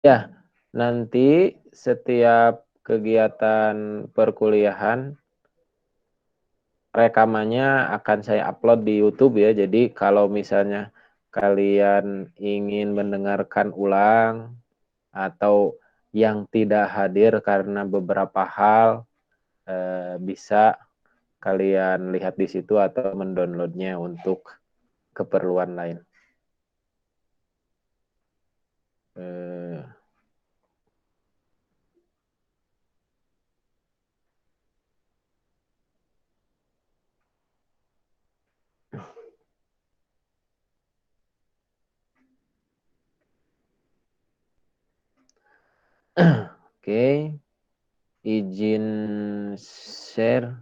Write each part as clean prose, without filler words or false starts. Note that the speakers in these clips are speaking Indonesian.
Ya, nanti setiap kegiatan perkuliahan rekamannya akan saya upload di YouTube ya. Jadi kalau misalnya kalian ingin mendengarkan ulang atau yang tidak hadir karena beberapa hal, bisa kalian lihat di situ atau mendownloadnya untuk keperluan lain. Eh, Oke, izin share.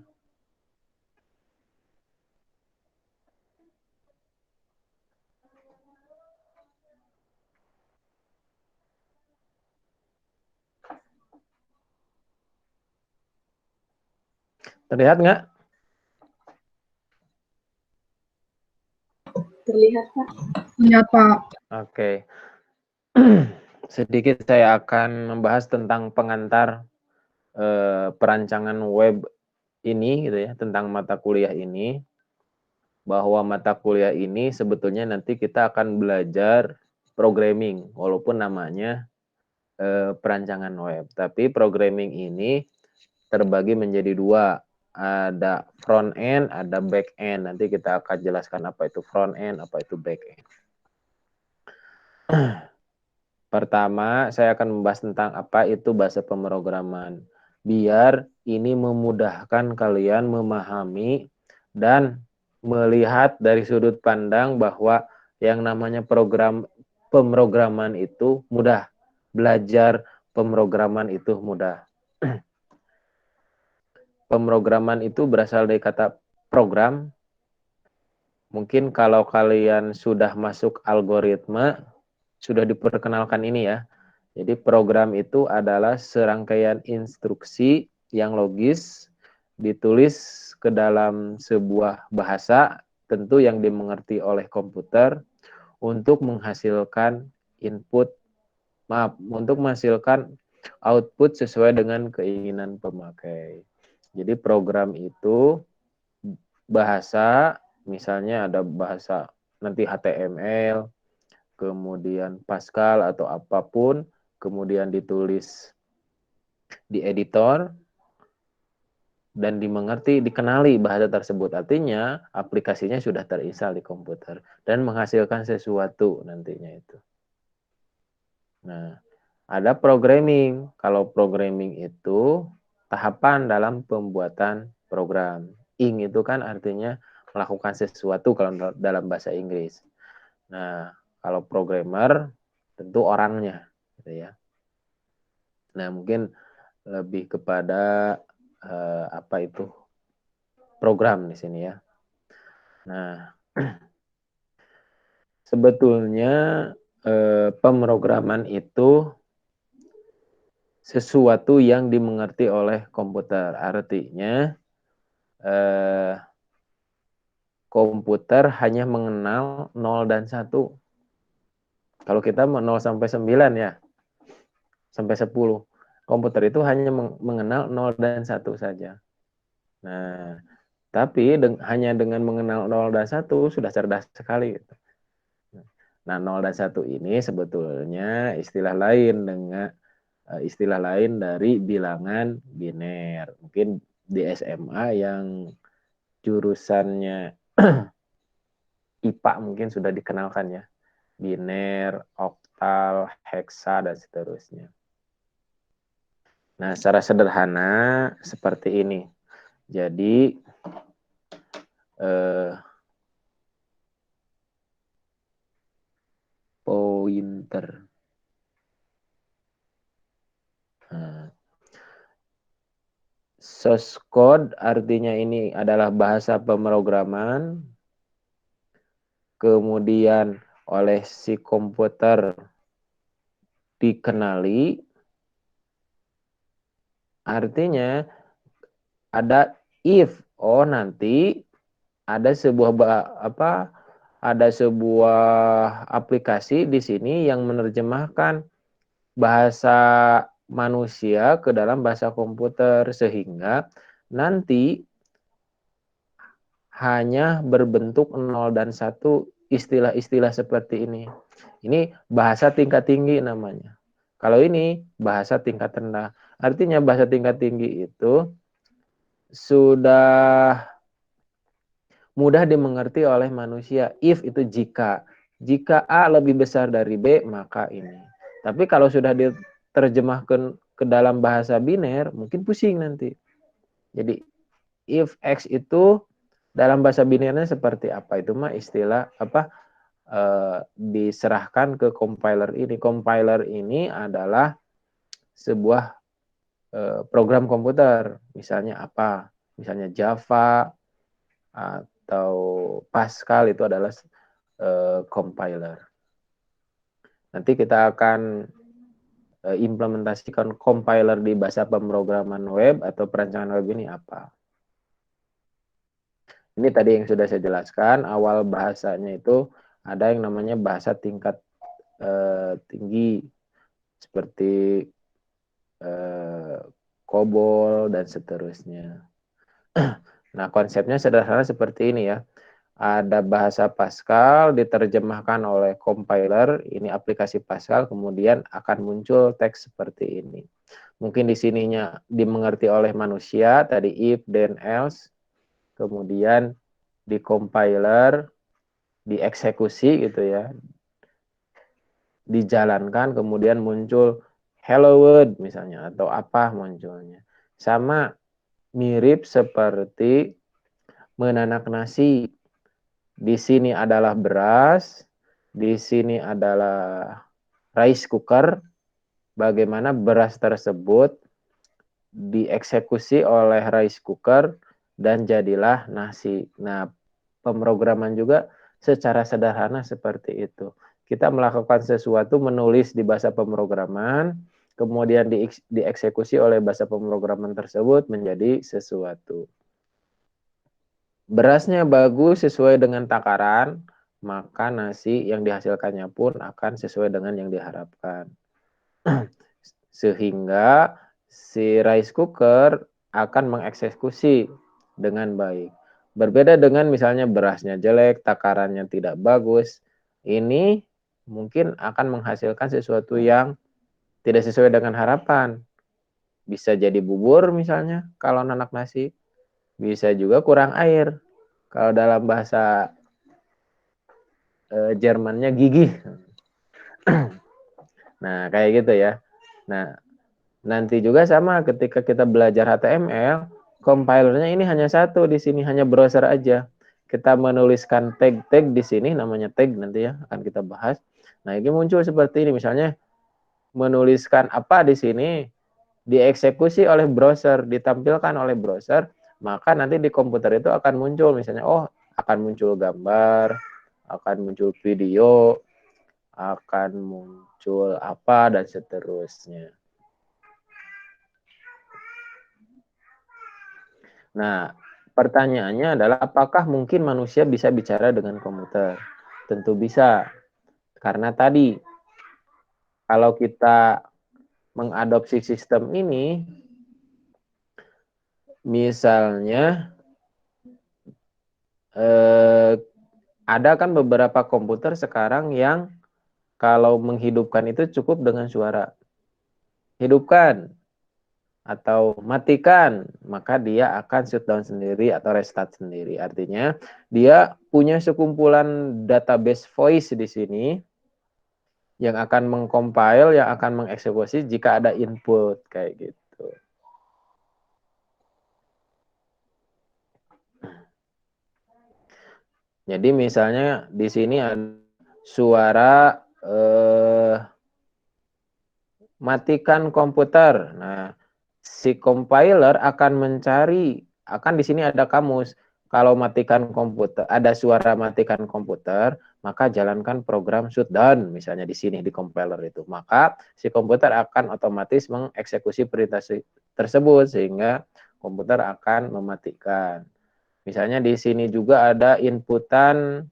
Terlihat nggak? Terlihat, Pak. Lihat, Pak. Oke. Sedikit saya akan membahas tentang pengantar perancangan web ini gitu ya, tentang mata kuliah ini, bahwa mata kuliah ini sebetulnya nanti kita akan belajar programming walaupun namanya perancangan web. Tapi programming ini terbagi menjadi dua, ada front end, ada back end. Nanti kita akan jelaskan apa itu front end, apa itu back end. Pertama, saya akan membahas tentang apa itu bahasa pemrograman. Biar ini memudahkan kalian memahami dan melihat dari sudut pandang bahwa yang namanya pemrograman itu mudah. Belajar pemrograman itu mudah. Pemrograman itu berasal dari kata program. Mungkin kalau kalian sudah masuk algoritma, sudah diperkenalkan ini ya. Jadi program itu adalah serangkaian instruksi yang logis ditulis ke dalam sebuah bahasa tentu yang dimengerti oleh komputer untuk menghasilkan untuk menghasilkan output sesuai dengan keinginan pemakai. Jadi program itu bahasa, misalnya ada bahasa nanti HTML, kemudian Pascal atau apapun, kemudian ditulis di editor dan dimengerti, dikenali bahasa tersebut. Artinya aplikasinya sudah terinstal di komputer dan menghasilkan sesuatu nantinya itu. Nah, ada programming. Kalau programming itu tahapan dalam pembuatan program. Ing itu kan artinya melakukan sesuatu kalau dalam bahasa Inggris. Nah, kalau programmer tentu orangnya gitu ya. Nah, mungkin lebih kepada apa itu program di sini ya. Nah, sebetulnya pemrograman itu sesuatu yang dimengerti oleh komputer. Artinya komputer hanya mengenal 0 dan 1. Kalau kita 0 sampai 9 ya, sampai 10. Komputer itu hanya mengenal 0 dan 1 saja. Nah, tapi hanya dengan mengenal 0 dan 1 sudah cerdas sekali. Nah, 0 dan 1 ini sebetulnya istilah lain dari bilangan biner. Mungkin di SMA yang jurusannya IPA mungkin sudah dikenalkan ya. Biner, oktal, heksa, dan seterusnya. Nah, secara sederhana seperti ini. Jadi, pointer. Nah, source code artinya ini adalah bahasa pemrograman, kemudian oleh si komputer dikenali, artinya ada if, oh nanti ada sebuah aplikasi di sini yang menerjemahkan bahasa manusia ke dalam bahasa komputer, sehingga nanti hanya berbentuk 0 dan 1 istilah-istilah seperti ini. Ini bahasa tingkat tinggi namanya. Kalau ini bahasa tingkat rendah. Artinya bahasa tingkat tinggi itu sudah mudah dimengerti oleh manusia. If itu jika. Jika A lebih besar dari B, maka ini. Tapi kalau sudah diterjemahkan ke dalam bahasa biner, mungkin pusing nanti. Jadi if X itu dalam bahasa binernya seperti apa, itu mah istilah apa, diserahkan ke compiler ini. Compiler ini adalah sebuah program komputer, misalnya apa, misalnya Java atau Pascal, itu adalah compiler. Nanti kita akan implementasikan compiler di bahasa pemrograman web atau perancangan web ini apa. Ini tadi yang sudah saya jelaskan, awal bahasanya itu ada yang namanya bahasa tingkat tinggi, seperti COBOL dan seterusnya. Nah, konsepnya sederhana seperti ini ya. Ada bahasa Pascal diterjemahkan oleh compiler, ini aplikasi Pascal, kemudian akan muncul teks seperti ini. Mungkin di sininya dimengerti oleh manusia, tadi if, then, else, kemudian di compiler, dieksekusi gitu ya, dijalankan, kemudian muncul hello world misalnya, atau apa munculnya. Sama mirip seperti menanak nasi. Di sini adalah beras, di sini adalah rice cooker. Bagaimana beras tersebut dieksekusi oleh rice cooker dan jadilah nasi. Nah, pemrograman juga secara sederhana seperti itu. Kita melakukan sesuatu, menulis di bahasa pemrograman, kemudian dieksekusi oleh bahasa pemrograman tersebut menjadi sesuatu. Berasnya bagus sesuai dengan takaran, maka nasi yang dihasilkannya pun akan sesuai dengan yang diharapkan. Sehingga si rice cooker akan mengeksekusi dengan baik. Berbeda dengan misalnya berasnya jelek, takarannya tidak bagus, ini mungkin akan menghasilkan sesuatu yang tidak sesuai dengan harapan. Bisa jadi bubur misalnya kalau nanak nasi, bisa juga kurang air. Kalau dalam bahasa Jermannya gigih. Nah, kayak gitu ya. Nah, nanti juga sama ketika kita belajar HTML, compilernya ini hanya satu, di sini hanya browser aja. Kita menuliskan tag-tag di sini, namanya tag nanti ya, akan kita bahas. Nah, ini muncul seperti ini, misalnya menuliskan apa di sini, dieksekusi oleh browser, ditampilkan oleh browser, maka nanti di komputer itu akan muncul, misalnya, oh akan muncul gambar, akan muncul video, akan muncul apa, dan seterusnya. Nah, pertanyaannya adalah apakah mungkin manusia bisa bicara dengan komputer? Tentu bisa. Karena tadi, kalau kita mengadopsi sistem ini, misalnya ada kan beberapa komputer sekarang yang kalau menghidupkan itu cukup dengan suara. Hidupkan atau matikan, maka dia akan shutdown sendiri atau restart sendiri. Artinya dia punya sekumpulan database voice di sini yang akan mengcompile, yang akan mengeksekusi jika ada input kayak gitu. Jadi misalnya di sini ada suara matikan komputer. Nah, si compiler akan mencari, akan di sini ada kamus. Kalau matikan komputer, ada suara matikan komputer, maka jalankan program shutdown, misalnya di sini di compiler itu. Maka si komputer akan otomatis mengeksekusi perintah tersebut sehingga komputer akan mematikan. Misalnya di sini juga ada inputan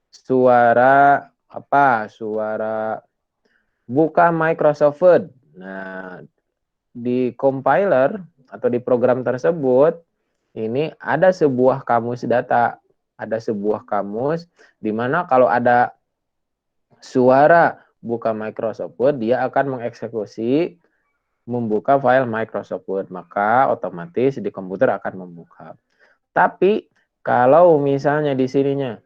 suara apa? Suara buka Microsoft Word. Nah, di compiler atau di program tersebut ini ada sebuah kamus data, ada sebuah kamus di mana kalau ada suara buka Microsoft Word, dia akan mengeksekusi membuka file Microsoft Word, maka otomatis di komputer akan membuka. Tapi kalau misalnya di sininya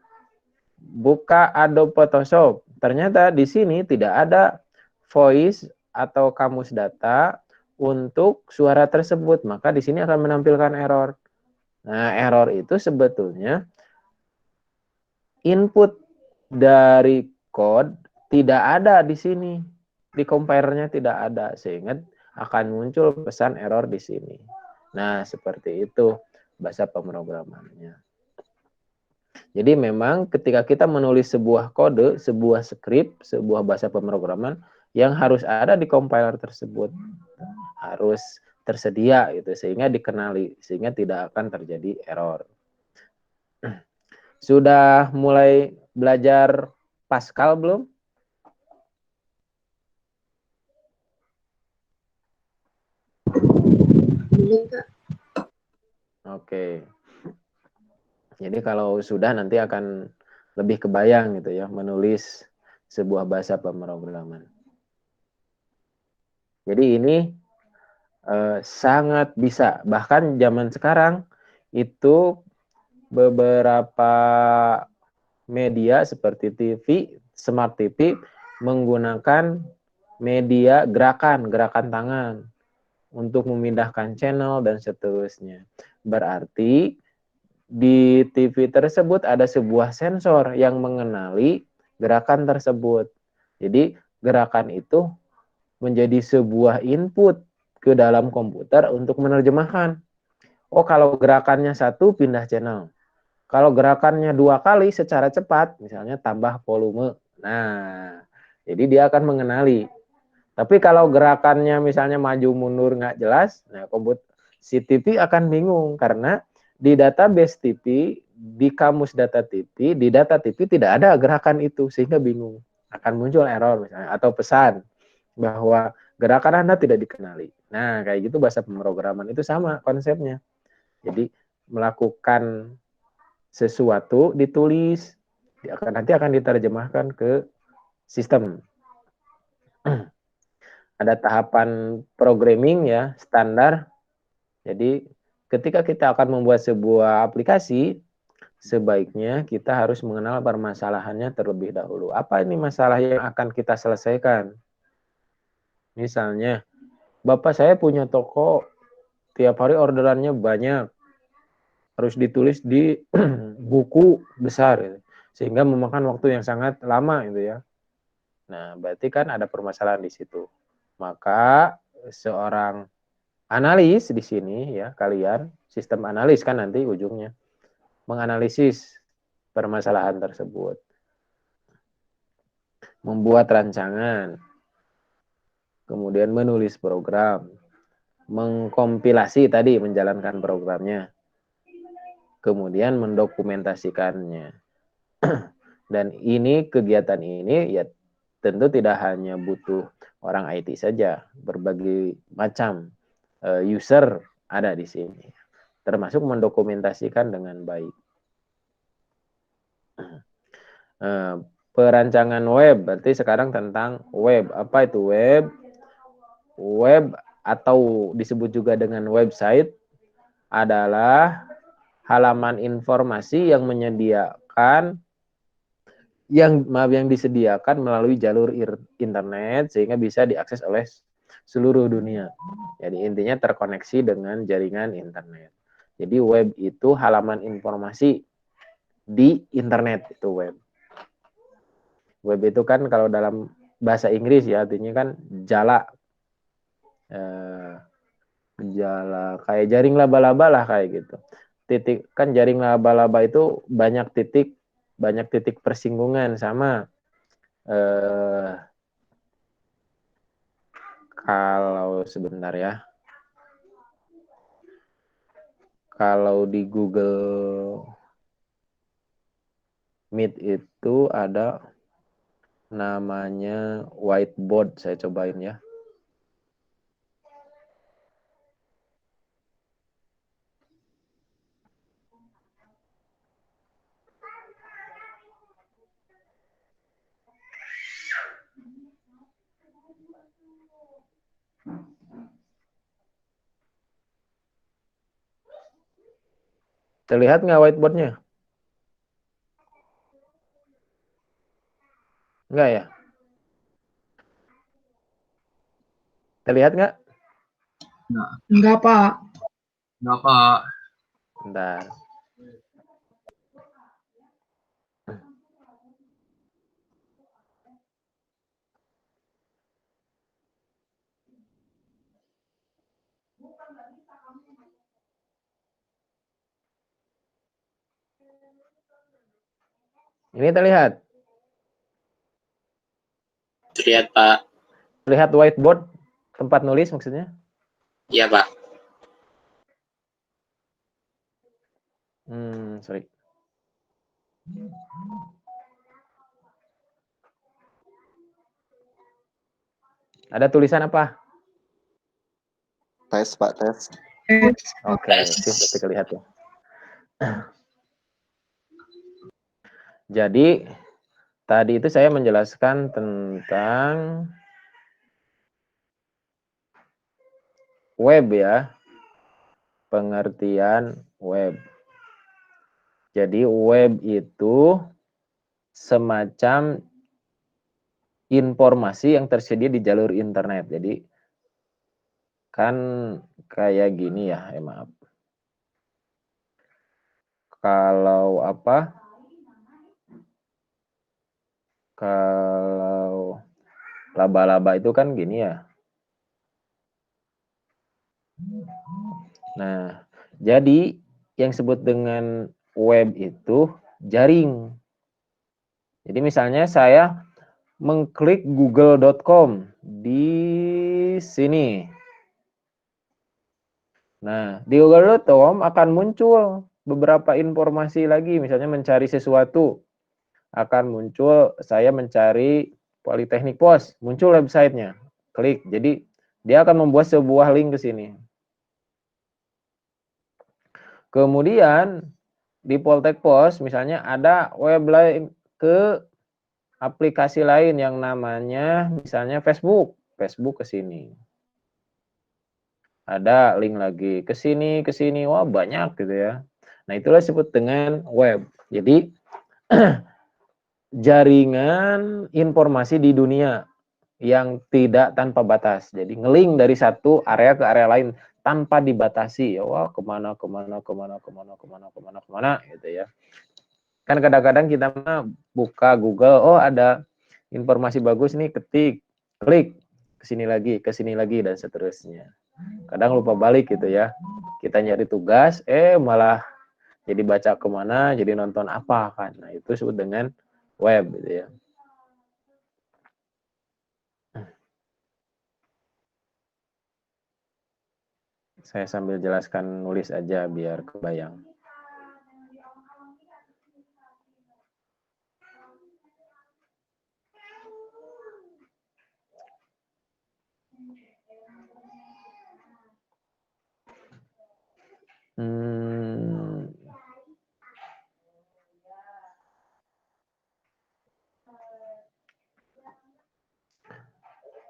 buka Adobe Photoshop, ternyata di sini tidak ada voice atau kamus data untuk suara tersebut, maka di sini akan menampilkan error. Nah, error itu sebetulnya input dari code tidak ada di sini. Di compilernya tidak ada, sehingga akan muncul pesan error di sini. Nah, seperti itu bahasa pemrogramannya. Jadi memang ketika kita menulis sebuah kode, sebuah script, sebuah bahasa pemrograman yang harus ada di compiler tersebut harus tersedia gitu sehingga dikenali sehingga tidak akan terjadi error. Sudah mulai belajar Pascal belum? Belum, Kak. Oke. Jadi kalau sudah nanti akan lebih kebayang gitu ya menulis sebuah bahasa pemrograman. Jadi ini sangat bisa. Bahkan zaman sekarang itu beberapa media seperti TV, smart TV menggunakan media gerakan tangan untuk memindahkan channel dan seterusnya. Berarti di TV tersebut ada sebuah sensor yang mengenali gerakan tersebut. Jadi gerakan itu menjadi sebuah input ke dalam komputer untuk menerjemahkan. Oh, kalau gerakannya satu pindah channel. Kalau gerakannya 2 kali secara cepat, misalnya tambah volume. Nah, jadi dia akan mengenali. Tapi kalau gerakannya misalnya maju mundur nggak jelas, nah si TV akan bingung karena di database TV, di kamus data TV, di data TV tidak ada gerakan itu sehingga bingung. Akan muncul error misalnya atau pesan bahwa gerakan Anda tidak dikenali. Nah, kayak gitu bahasa pemrograman itu sama konsepnya. Jadi melakukan sesuatu ditulis, nanti akan diterjemahkan ke sistem. Ada tahapan programming ya, standar. Jadi ketika kita akan membuat sebuah aplikasi, sebaiknya kita harus mengenal permasalahannya terlebih dahulu. Apa ini masalah yang akan kita selesaikan? Misalnya, Bapak saya punya toko, tiap hari orderannya banyak, harus ditulis di buku besar, gitu. Sehingga memakan waktu yang sangat lama gitu ya. Nah, berarti kan ada permasalahan di situ. Maka seorang analis di sini ya, kalian sistem analis kan nanti ujungnya menganalisis permasalahan tersebut, membuat rancangan, kemudian menulis program, mengkompilasi tadi menjalankan programnya, kemudian mendokumentasikannya. Dan ini kegiatan ini ya tentu tidak hanya butuh orang IT saja, berbagai macam user ada di sini, termasuk mendokumentasikan dengan baik. Perancangan web, berarti sekarang tentang web. Apa itu web? Web atau disebut juga dengan website adalah halaman informasi yang menyediakan yang disediakan melalui jalur internet sehingga bisa diakses oleh seluruh dunia. Jadi intinya terkoneksi dengan jaringan internet. Jadi web itu halaman informasi di internet, itu web. Web itu kan kalau dalam bahasa Inggris ya artinya kan jala, jala kayak jaring laba-laba lah kayak gitu. Titik kan jaring laba-laba itu banyak titik persinggungan sama kalau sebentar ya. Kalau di Google Meet itu ada namanya whiteboard. Saya cobain ya. Terlihat nggak whiteboardnya? Enggak ya? Terlihat nggak? Enggak, Pak. Enggak, Pak. Bentar. Ini terlihat? Terlihat, Pak. Terlihat whiteboard, tempat nulis maksudnya? Iya, Pak. Sorry. Ada tulisan apa? Tes, Pak, tes. Oke, sip, ketika lihat ya. Jadi, tadi itu saya menjelaskan tentang web ya. Pengertian web. Jadi, web itu semacam informasi yang tersedia di jalur internet. Jadi, kan kayak gini ya, maaf. Kalau apa? Kalau laba-laba itu kan gini ya. Nah, jadi yang disebut dengan web itu jaring. Jadi misalnya saya mengklik google.com di sini. Nah, di google.com akan muncul beberapa informasi lagi, misalnya mencari sesuatu. Akan muncul, saya mencari Politeknik Pos, muncul websitenya. Klik, jadi dia akan membuat sebuah link ke sini. Kemudian di Poltek Pos misalnya ada web lain ke aplikasi lain yang namanya misalnya Facebook. Facebook ke sini. Ada link lagi ke sini, wah banyak gitu ya. Nah, itulah disebut dengan web. Jadi jaringan informasi di dunia yang tidak tanpa batas. Jadi ngeling dari satu area ke area lain tanpa dibatasi. Ya, wah kemana gitu ya. Kan kadang-kadang kita mah buka Google, oh ada informasi bagus nih, ketik, klik, ke sini lagi, dan seterusnya. Kadang lupa balik gitu ya. Kita nyari tugas, malah jadi baca kemana, jadi nonton apa kan. Nah, itu disebut dengan web gitu ya. Saya sambil jelaskan nulis aja biar kebayang.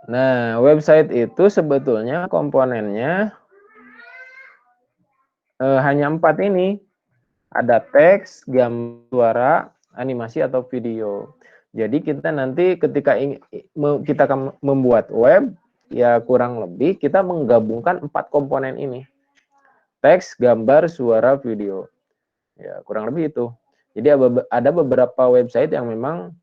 Nah, website itu sebetulnya komponennya hanya 4 ini. Ada teks, gambar, suara, animasi, atau video. Jadi kita nanti ketika kita membuat web, ya kurang lebih kita menggabungkan 4 komponen ini. Teks, gambar, suara, video. Ya, kurang lebih itu. Jadi ada beberapa website yang memang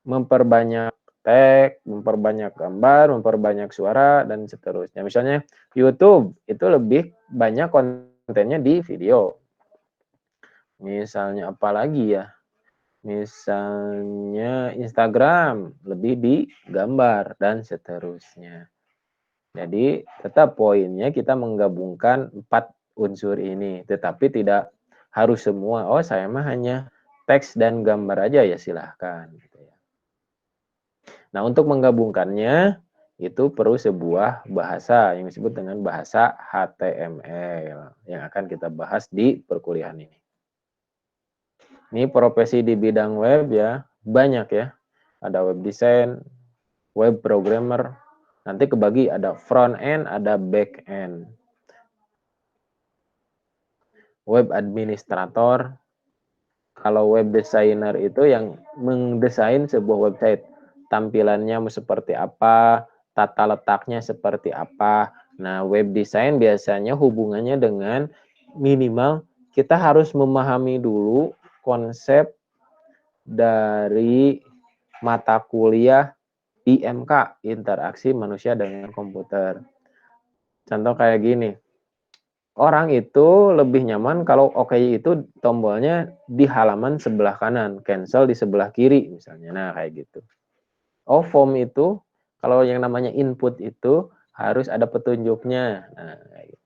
memperbanyak teks, memperbanyak gambar, memperbanyak suara, dan seterusnya. Misalnya YouTube, itu lebih banyak kontennya di video. Misalnya apa lagi ya? Misalnya Instagram, lebih di gambar, dan seterusnya. Jadi tetap poinnya kita menggabungkan 4 unsur ini, tetapi tidak harus semua. Oh, saya mah hanya teks dan gambar aja, ya silahkan. Gitu ya. Nah, untuk menggabungkannya itu perlu sebuah bahasa yang disebut dengan bahasa HTML yang akan kita bahas di perkuliahan ini. Ini profesi di bidang web ya, banyak ya. Ada web design, web programmer, nanti kebagi ada front end, ada back end. Web administrator, kalau web designer itu yang mendesain sebuah website. Tampilannya seperti apa, tata letaknya seperti apa. Nah, web design biasanya hubungannya dengan minimal kita harus memahami dulu konsep dari mata kuliah IMK, interaksi manusia dengan komputer. Contoh kayak gini, orang itu lebih nyaman kalau OK itu tombolnya di halaman sebelah kanan, cancel di sebelah kiri misalnya. Nah, kayak gitu. Oh, form itu kalau yang namanya input itu harus ada petunjuknya. Nah, kayak gitu.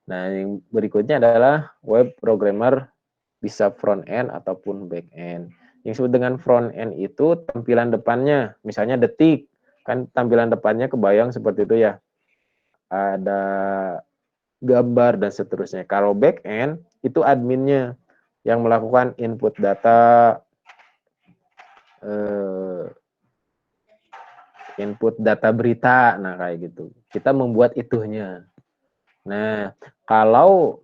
Nah, yang berikutnya adalah web programmer, bisa front end ataupun back end. Yang disebut dengan front end itu tampilan depannya, misalnya detik, kan tampilan depannya kebayang seperti itu ya. Ada gambar dan seterusnya. Kalau back end itu adminnya yang melakukan input data, input data berita, nah kayak gitu. Kita membuat itunya. Nah, kalau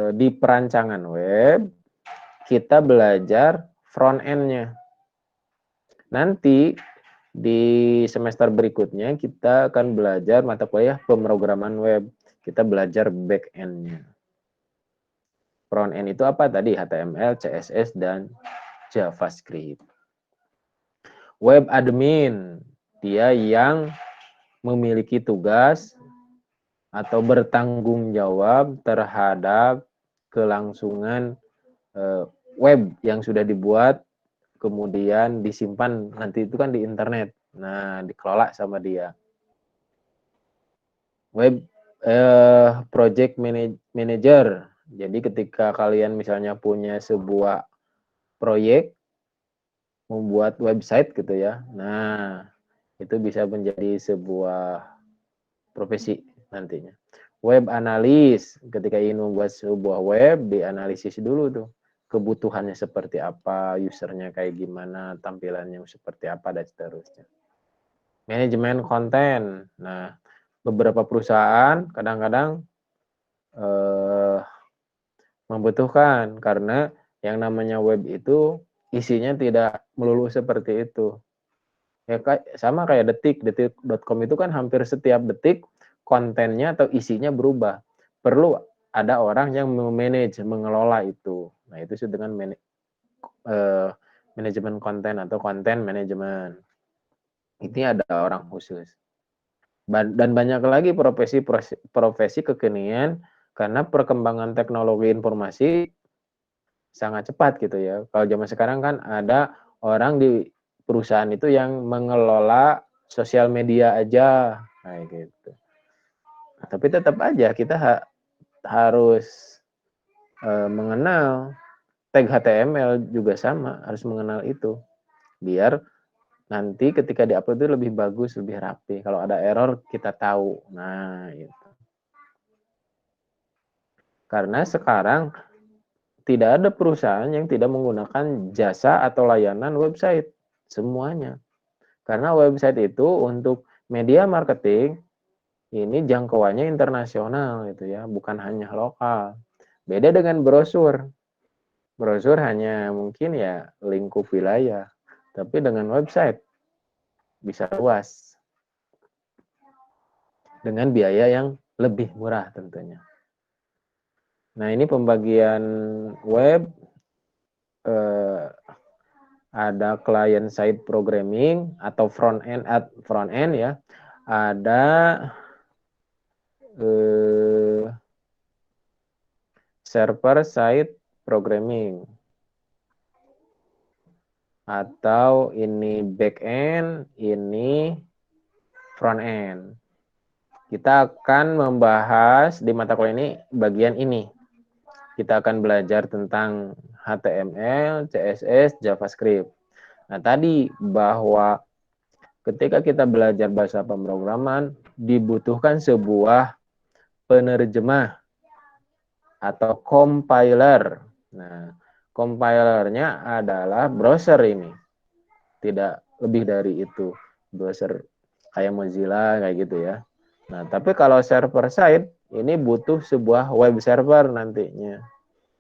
di perancangan web kita belajar front end-nya. Nanti di semester berikutnya kita akan belajar mata kuliah pemrograman web. Kita belajar back end-nya. Front end itu apa tadi? HTML, CSS, dan JavaScript. Web admin, dia yang memiliki tugas atau bertanggung jawab terhadap kelangsungan web yang sudah dibuat, kemudian disimpan nanti itu kan di internet. Nah, dikelola sama dia. Web project manager. Jadi ketika kalian misalnya punya sebuah proyek membuat website gitu ya. Nah, itu bisa menjadi sebuah profesi nantinya. Web analis, ketika ingin membuat sebuah web, dianalisis dulu tuh. Kebutuhannya seperti apa, usernya kayak gimana, tampilannya seperti apa, dan seterusnya. Manajemen konten. Nah, beberapa perusahaan kadang-kadang membutuhkan karena yang namanya web itu isinya tidak melulu seperti itu. Ya sama kayak detik.com itu kan hampir setiap detik kontennya atau isinya berubah. Perlu ada orang yang memanage, mengelola itu. Nah, itu disebut dengan manajemen konten atau konten manajemen. Ini ada orang khusus. Dan banyak lagi profesi kekinian karena perkembangan teknologi informasi sangat cepat gitu ya. Kalau zaman sekarang kan ada orang di perusahaan itu yang mengelola sosial media aja kayak gitu. Nah, tapi tetap aja kita harus mengenal tag HTML juga sama, harus mengenal itu. Biar nanti ketika diupload itu lebih bagus, lebih rapi. Kalau ada error kita tahu. Nah, itu. Karena sekarang tidak ada perusahaan yang tidak menggunakan jasa atau layanan website. Semuanya. Karena website itu untuk media marketing ini jangkauannya internasional gitu ya, bukan hanya lokal. Beda dengan brosur. Brosur hanya mungkin ya lingkup wilayah. Tapi dengan website bisa luas. Dengan biaya yang lebih murah tentunya. Nah, ini pembagian web, ada client side programming atau front end ya. Ada server side programming. Atau ini back end, ini front end. Kita akan membahas di mata kuliah ini bagian ini. Kita akan belajar tentang HTML, CSS, JavaScript. Nah, tadi bahwa ketika kita belajar bahasa pemrograman, dibutuhkan sebuah penerjemah atau compiler. Nah, compilernya adalah browser ini. Tidak lebih dari itu. Browser kayak Mozilla kayak gitu ya. Nah, tapi kalau server side ini butuh sebuah web server nantinya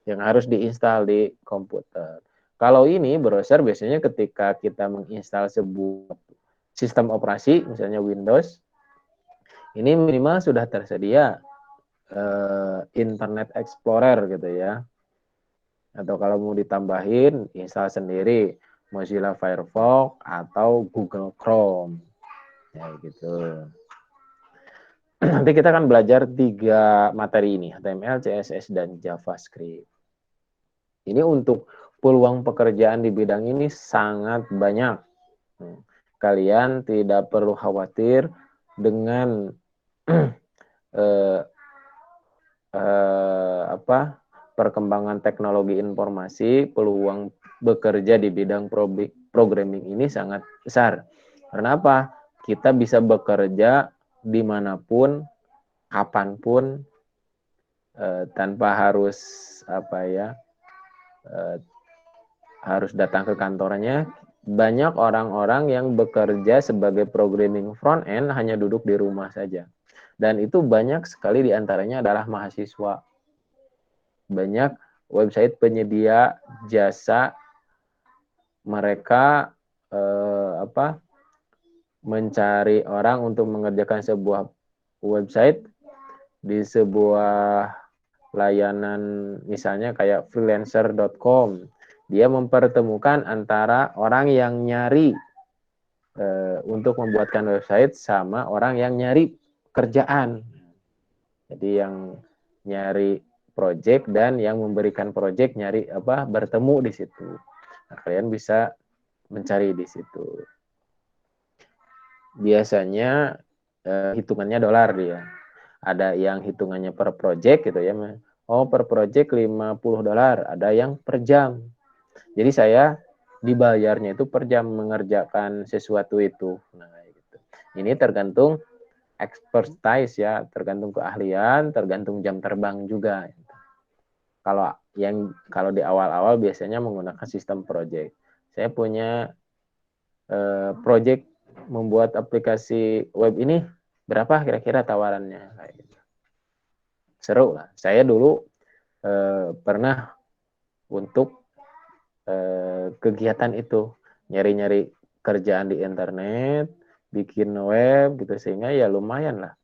yang harus diinstal di komputer. Kalau ini browser biasanya ketika kita menginstal sebuah sistem operasi, misalnya Windows, ini minimal sudah tersedia Internet Explorer gitu ya. Atau kalau mau ditambahin, install sendiri Mozilla Firefox atau Google Chrome. Ya gitu. Nanti kita akan belajar 3 materi ini, HTML, CSS, dan JavaScript. Ini untuk peluang pekerjaan di bidang ini sangat banyak. Kalian tidak perlu khawatir dengan perkembangan teknologi informasi, peluang bekerja di bidang programming ini sangat besar. Karena apa? Kita bisa bekerja dimanapun, kapanpun, tanpa harus harus datang ke kantornya. Banyak orang-orang yang bekerja sebagai programming front end hanya duduk di rumah saja. Dan itu banyak sekali diantaranya adalah mahasiswa. Banyak website penyedia jasa mereka mencari orang untuk mengerjakan sebuah website di sebuah layanan misalnya kayak freelancer.com. Dia mempertemukan antara orang yang nyari untuk membuatkan website sama orang yang nyari kerjaan. Jadi yang nyari project dan yang memberikan project nyari bertemu di situ. Nah, kalian bisa mencari di situ. Biasanya hitungannya dolar dia. Ada yang hitungannya per project gitu ya. Oh, per project $50, ada yang per jam. Jadi saya dibayarnya itu per jam mengerjakan sesuatu itu. Nah, gitu. Ini tergantung expertise ya, tergantung keahlian, tergantung jam terbang juga. Kalau di awal-awal biasanya menggunakan sistem project. Saya punya project membuat aplikasi web ini, berapa kira-kira tawarannya? Seru lah. Saya dulu pernah untuk kegiatan itu, nyari-nyari kerjaan di internet, bikin web gitu, sehingga ya lumayan lah.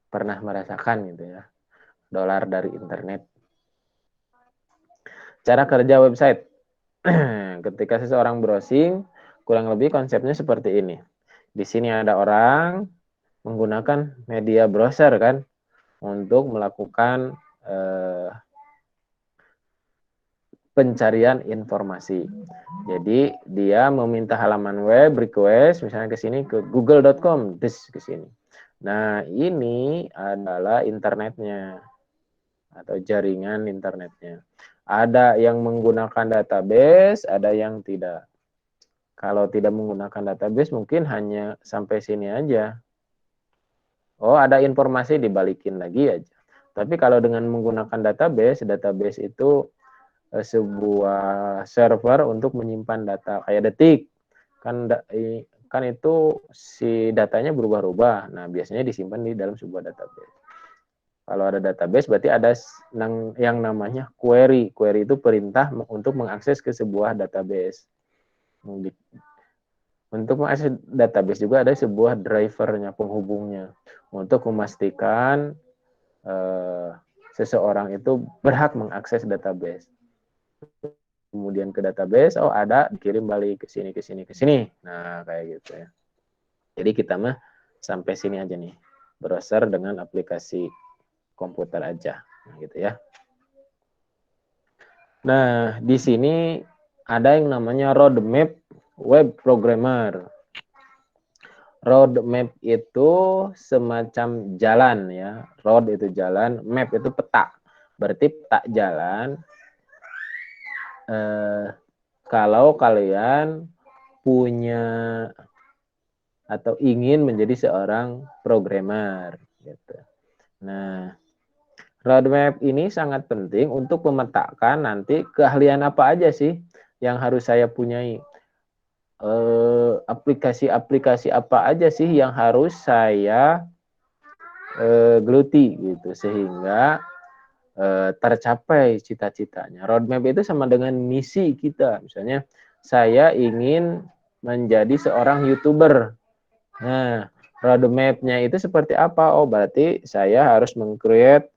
Pernah merasakan gitu ya, dolar dari internet. Cara kerja website. Ketika seseorang browsing, kurang lebih konsepnya seperti ini. Di sini ada orang menggunakan media browser kan untuk melakukan pencarian informasi. Jadi dia meminta halaman web request misalnya ke sini ke google.com, ke sini. Nah, ini adalah internetnya atau jaringan internetnya. Ada yang menggunakan database, ada yang tidak. Kalau tidak menggunakan database mungkin hanya sampai sini aja. Oh, ada informasi dibalikin lagi aja. Tapi kalau dengan menggunakan database itu sebuah server untuk menyimpan data kayak detik. Kan itu si datanya berubah-ubah. Nah, biasanya disimpan di dalam sebuah database. Kalau ada database berarti ada yang namanya query. Query itu perintah untuk mengakses ke sebuah database. Untuk mengakses database juga ada sebuah drivernya, penghubungnya, untuk memastikan seseorang itu berhak mengakses database. Kemudian ke database, oh ada, dikirim balik ke sini, ke sini, ke sini. Nah, kayak gitu ya. Jadi kita mah sampai sini aja nih. Browser dengan aplikasi komputer aja. Nah, gitu ya. Nah, di sini ada yang namanya roadmap web programmer. Roadmap itu semacam jalan ya. Road itu jalan, map itu peta. Berarti peta jalan. Kalau kalian punya atau ingin menjadi seorang programmer gitu. Nah, roadmap ini sangat penting untuk memetakan nanti keahlian apa aja sih yang harus saya punyai. Aplikasi-aplikasi apa aja sih yang harus saya geluti gitu sehingga tercapai cita-citanya. Roadmap itu sama dengan misi kita. Misalnya saya ingin menjadi seorang YouTuber. Nah, roadmap-nya itu seperti apa? Oh, berarti saya harus meng-create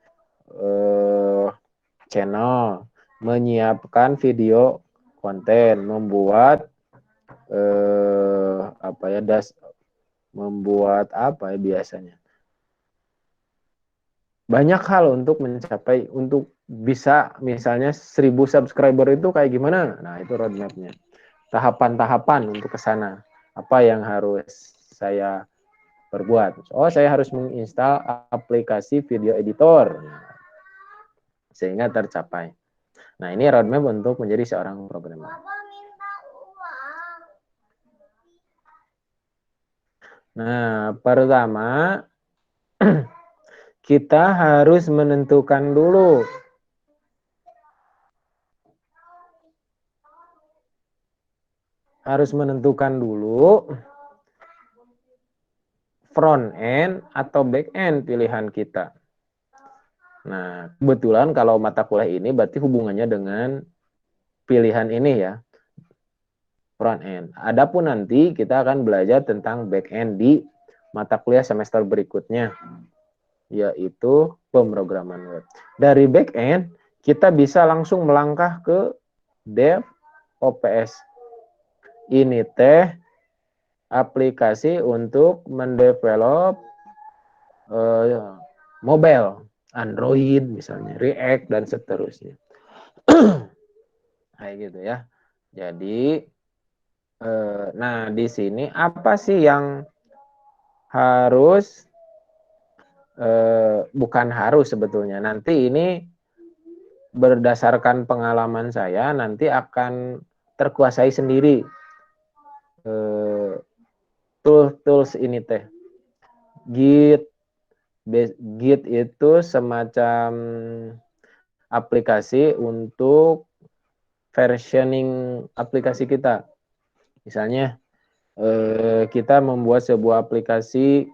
channel, menyiapkan video konten, membuat membuat apa ya biasanya. Banyak hal untuk mencapai, untuk bisa misalnya 1000 subscriber itu kayak gimana? Nah, itu roadmap-nya. Tahapan-tahapan untuk ke sana. Apa yang harus saya perbuat? Oh, saya harus menginstal aplikasi video editor. Sehingga tercapai. Nah, ini roadmap untuk menjadi seorang programmer. Nah, pertama kita harus menentukan dulu front end atau back end pilihan kita. Nah, kebetulan kalau mata kuliah ini berarti hubungannya dengan pilihan ini ya, front end. Adapun nanti kita akan belajar tentang back end di mata kuliah semester berikutnya, yaitu pemrograman web. Dari back end, kita bisa langsung melangkah ke DevOps. Ini teh aplikasi untuk mendevelop mobile, Android misalnya, React dan seterusnya. Kayak gitu ya. Jadi, nah di sini apa sih yang harus, bukan harus sebetulnya. Nanti ini berdasarkan pengalaman saya nanti akan terkuasai sendiri tools ini teh. Git itu semacam aplikasi untuk versioning aplikasi kita. Misalnya kita membuat sebuah aplikasi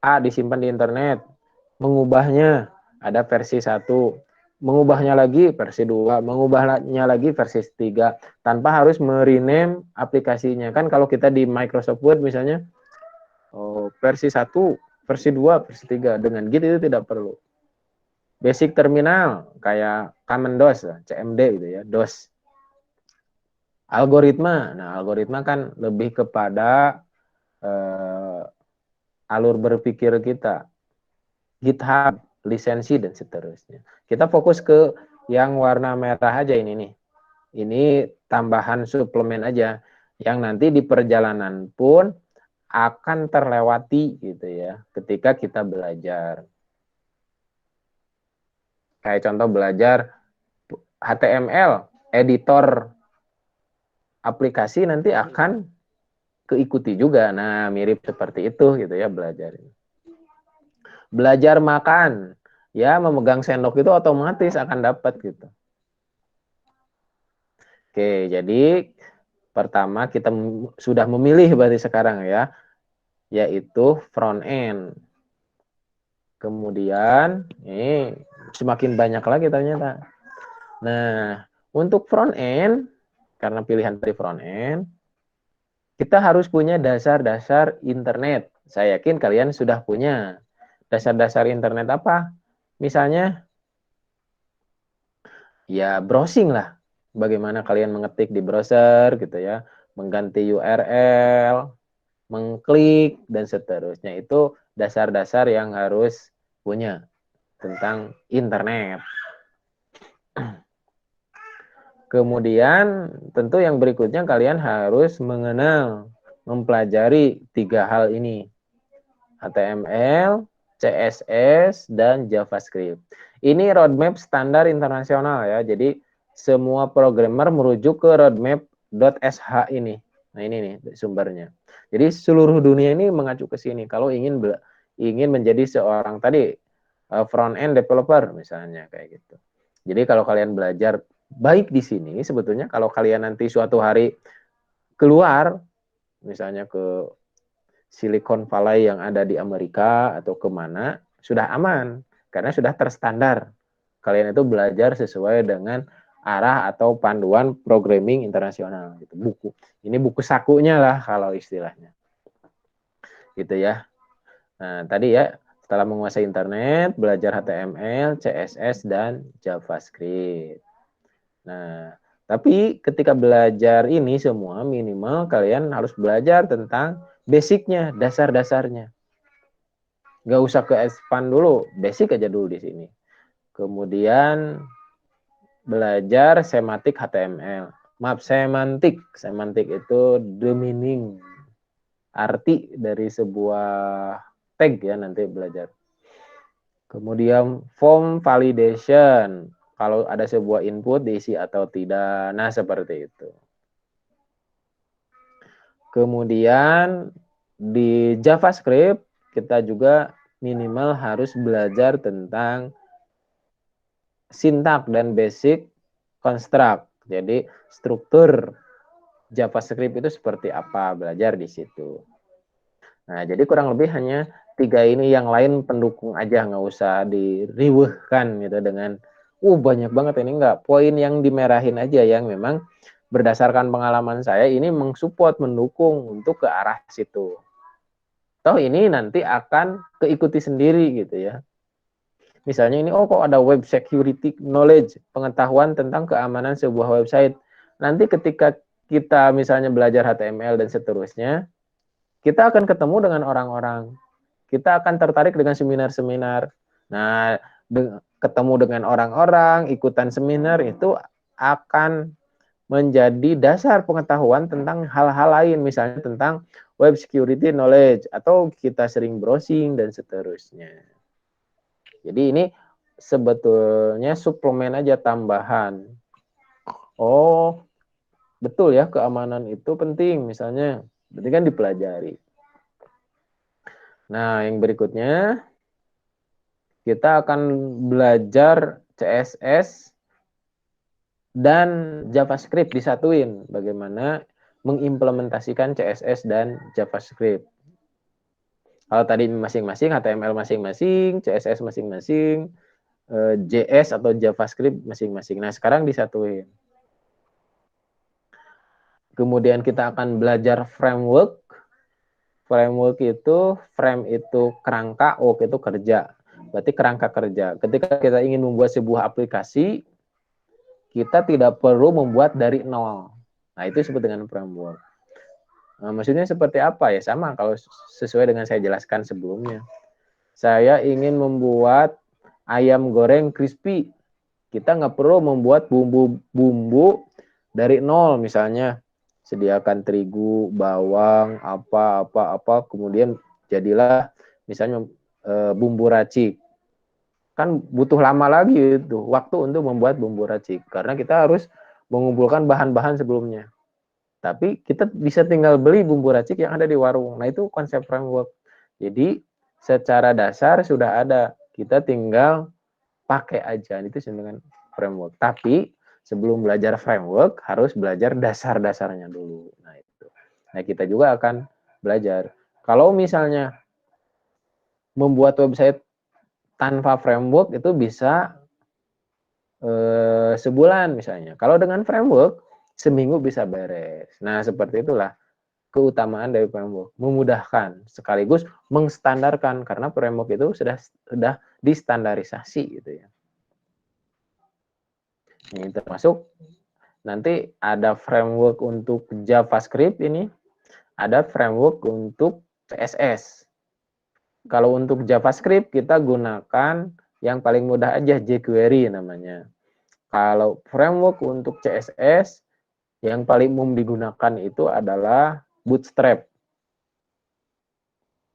A disimpan di internet, mengubahnya ada versi 1, mengubahnya lagi versi 2, mengubahnya lagi versi 3, tanpa harus merename aplikasinya. Kan kalau kita di Microsoft Word misalnya, versi 1, versi 2, versi 3, dengan Git itu tidak perlu. Basic terminal, kayak Command DOS, CMD gitu ya, DOS. Algoritma, nah algoritma kan lebih kepada alur berpikir kita. GitHub, lisensi dan seterusnya. Kita fokus ke yang warna merah aja ini nih. Ini tambahan suplemen aja yang nanti di perjalanan pun akan terlewati gitu ya ketika kita belajar. Kayak contoh belajar HTML, editor aplikasi nanti akan keikuti juga. Nah, mirip seperti itu gitu ya belajar. Belajar makan, ya memegang sendok itu otomatis akan dapat gitu. Oke, jadi pertama kita sudah memilih berarti sekarang ya, yaitu front end. Kemudian ini semakin banyak lagi ternyata. Nah, untuk front end, karena pilihan dari front end, kita harus punya dasar-dasar internet. Saya yakin kalian sudah punya. Dasar-dasar internet apa? Misalnya, ya browsing lah. Bagaimana kalian mengetik di browser gitu ya, mengganti URL, mengklik, dan seterusnya. Itu dasar-dasar yang harus punya tentang internet. Kemudian tentu yang berikutnya kalian harus mengenal, mempelajari 3 hal ini. HTML, CSS, dan JavaScript. Ini roadmap standar internasional ya. Jadi semua programmer merujuk ke roadmap .sh ini. Nah, ini nih sumbernya. Jadi seluruh dunia ini mengacu ke sini kalau ingin menjadi seorang tadi front end developer misalnya kayak gitu. Jadi kalau kalian belajar baik di sini, sebetulnya kalau kalian nanti suatu hari keluar misalnya ke Silicon Valley yang ada di Amerika atau kemana, sudah aman karena sudah terstandar. Kalian itu belajar sesuai dengan arah atau panduan programming internasional gitu. Buku ini buku sakunya lah kalau istilahnya gitu ya. Nah tadi ya, setelah menguasai internet, belajar HTML, CSS, dan JavaScript. Nah, tapi ketika belajar ini semua, minimal kalian harus belajar tentang basicnya, dasar-dasarnya. Nggak usah ke expand dulu, basic aja dulu di sini. Kemudian belajar semantik HTML. Maaf, semantik. Semantik itu the meaning, arti dari sebuah tag ya nanti belajar. Kemudian form validation, kalau ada sebuah input diisi atau tidak. Nah, seperti itu. Kemudian di JavaScript kita juga minimal harus belajar tentang sintak dan basic construct. Jadi struktur JavaScript itu seperti apa, belajar di situ. Nah, jadi kurang lebih hanya 3 ini, yang lain pendukung aja, nggak usah diriwehkan gitu dengan banyak banget ini, enggak. Poin yang dimerahin aja yang memang berdasarkan pengalaman saya ini mensupport, mendukung untuk ke arah situ. Toh ini nanti akan keikuti sendiri gitu ya. Misalnya ini, kok ada web security knowledge, pengetahuan tentang keamanan sebuah website. Nanti ketika kita misalnya belajar HTML dan seterusnya, kita akan ketemu dengan orang-orang. Kita akan tertarik dengan seminar-seminar. Nah, ketemu dengan orang-orang, ikutan seminar itu akan menjadi dasar pengetahuan tentang hal-hal lain, misalnya tentang web security knowledge, atau kita sering browsing dan seterusnya. Jadi ini sebetulnya suplemen aja, tambahan. Oh, betul ya, keamanan itu penting misalnya. Berarti kan dipelajari. Nah, yang berikutnya kita akan belajar CSS dan JavaScript disatuin. Bagaimana mengimplementasikan CSS dan JavaScript. Kalau tadi masing-masing, HTML masing-masing, CSS masing-masing, JS atau JavaScript masing-masing. Nah, sekarang disatuin. Kemudian kita akan belajar framework. Framework itu, frame itu kerangka, work itu kerja. Berarti kerangka kerja. Ketika kita ingin membuat sebuah aplikasi, kita tidak perlu membuat dari nol. Nah, itu disebut dengan framework. Nah, maksudnya seperti apa ya? Sama kalau sesuai dengan saya jelaskan sebelumnya. Saya ingin membuat ayam goreng crispy. Kita nggak perlu membuat bumbu-bumbu dari nol, misalnya sediakan terigu, bawang, apa, kemudian jadilah misalnya bumbu racik. Kan butuh lama lagi itu waktu untuk membuat bumbu racik, karena kita harus mengumpulkan bahan-bahan sebelumnya. Tapi kita bisa tinggal beli bumbu racik yang ada di warung. Nah, itu konsep framework. Jadi secara dasar sudah ada, kita tinggal pakai aja. Itu dengan framework. Tapi sebelum belajar framework harus belajar dasar-dasarnya dulu. Nah, itu. Nah, kita juga akan belajar. Kalau misalnya membuat website tanpa framework itu bisa sebulan misalnya. Kalau dengan framework seminggu bisa beres. Nah, seperti itulah keutamaan dari framework, memudahkan sekaligus mengstandarkan, karena framework itu sudah distandarisasi gitu ya. Ini termasuk nanti ada framework untuk JavaScript ini, ada framework untuk CSS. Kalau untuk JavaScript kita gunakan yang paling mudah aja, jQuery namanya. Kalau framework untuk CSS yang paling umum digunakan itu adalah Bootstrap.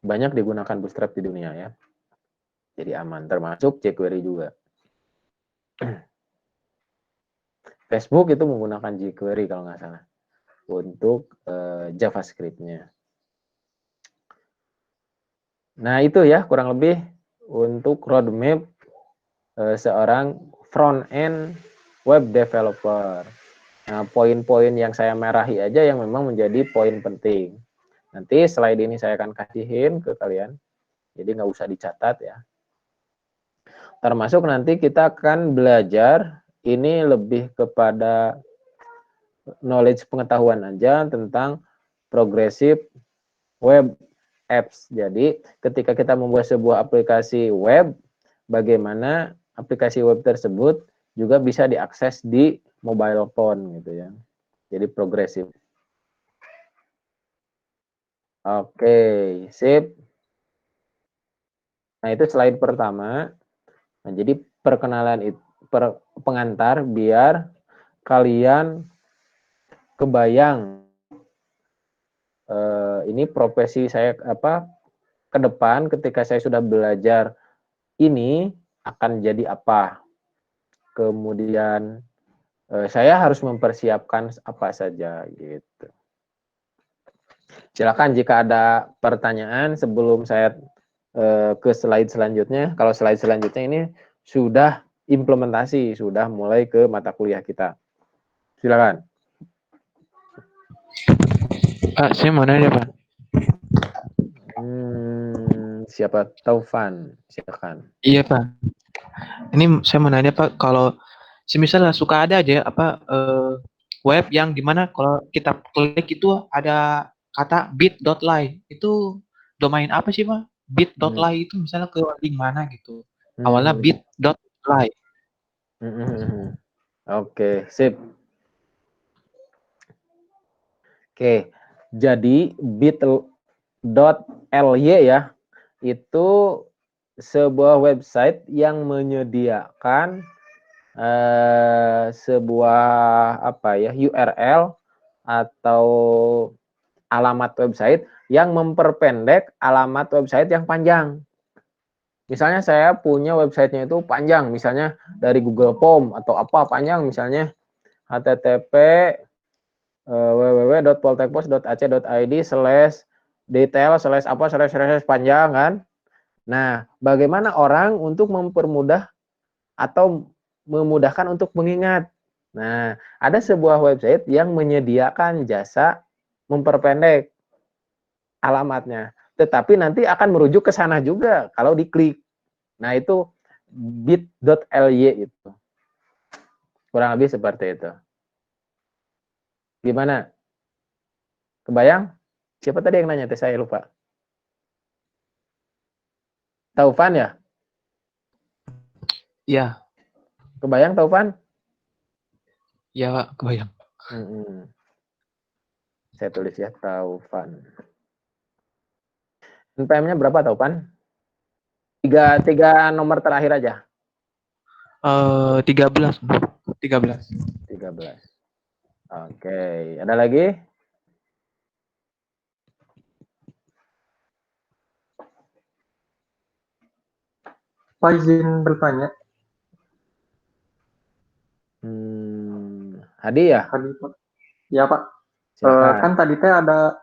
Banyak digunakan Bootstrap di dunia ya. Jadi aman, termasuk jQuery juga. Facebook itu menggunakan jQuery kalau nggak salah. untuk JavaScript-nya. Nah, itu ya kurang lebih untuk roadmap seorang front-end web developer. Nah, poin-poin yang saya merahi aja yang memang menjadi poin penting. Nanti slide ini saya akan kasihin ke kalian, jadi nggak usah dicatat ya. Termasuk nanti kita akan belajar ini lebih kepada knowledge pengetahuan aja tentang progressive web apps. Jadi ketika kita membuat sebuah aplikasi web, bagaimana aplikasi web tersebut juga bisa diakses di mobile phone gitu ya. Jadi progresif. Oke, sip. Nah, itu slide pertama. Nah, jadi perkenalan itu pengantar biar kalian kebayang ini profesi saya ke depan ketika saya sudah belajar ini akan jadi apa. Kemudian saya harus mempersiapkan apa saja gitu. Silakan jika ada pertanyaan sebelum saya ke slide selanjutnya. Kalau slide selanjutnya ini sudah implementasi, sudah mulai ke mata kuliah kita. Silakan. Pak, saya mau nanya, Pak. Siapa? Taufan, silakan. Iya, Pak. Ini saya mau nanya, Pak, kalau misalnya suka ada aja web yang dimana kalau kita klik itu ada kata bit.ly. Itu domain apa sih, Pak? Bit.ly itu misalnya ke link mana gitu. Awalnya bit.ly. Oke, sip. Oke, jadi bit.ly ya, itu sebuah website yang menyediakan sebuah URL atau alamat website yang memperpendek alamat website yang panjang. Misalnya saya punya websitenya itu panjang, misalnya dari Google Form atau apa panjang, misalnya http www.poltekpos.ac.id/detail/apa// panjang kan. Nah, bagaimana orang untuk mempermudah atau memudahkan untuk mengingat? Nah, ada sebuah website yang menyediakan jasa memperpendek alamatnya, tetapi nanti akan merujuk ke sana juga kalau diklik. Nah, itu bit.ly itu. Kurang lebih seperti itu. Gimana? Kebayang? Siapa tadi yang nanya? Saya lupa. Taufan ya? Iya. Kebayang Taufan? Iya, Pak, kebayang. Saya tulis ya, Taufan. NPM-nya berapa Taufan? Tiga nomor terakhir aja. 13. 13. Oke, ada lagi? Pak, izin bertanya. Hadi ya? Tadi Pak. Ya Pak. Silakan. Kan tadi teh ada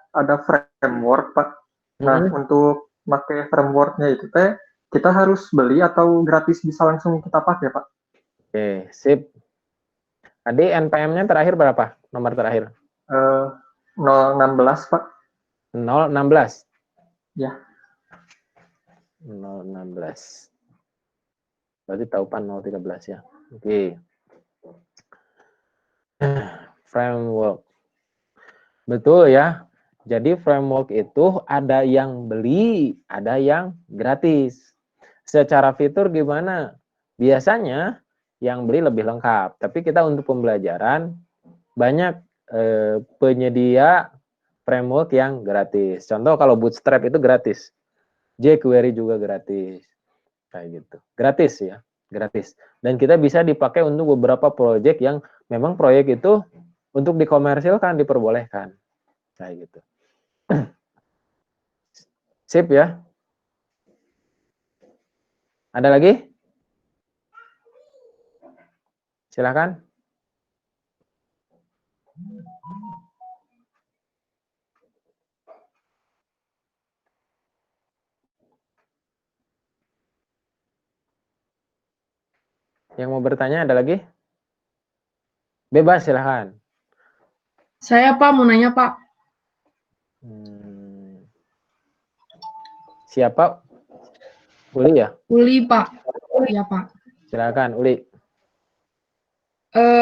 framework Pak. Nah, untuk pakai frameworknya itu teh kita harus beli atau gratis bisa langsung kita pakai Pak? Oke, sip. Tadi NPM-nya terakhir berapa? Nomor terakhir? 016 Pak. 016? Ya. 016. Berarti Taufan 013 ya. Oke. Framework. Betul ya. Jadi framework itu ada yang beli, ada yang gratis. Secara fitur gimana? Biasanya yang beli lebih lengkap. Tapi kita untuk pembelajaran banyak penyedia framework yang gratis. Contoh kalau Bootstrap itu gratis. jQuery juga gratis. Kayak gitu. Gratis ya, gratis. Dan kita bisa dipakai untuk beberapa proyek yang memang proyek itu untuk dikomersilkan diperbolehkan. Kayak gitu. Sip ya. Ada lagi? Silakan. Yang mau bertanya ada lagi? Bebas silahkan. Saya Pak mau nanya Pak. Siapa? Uli ya? Uli Pak. Iya Pak. Silakan Uli.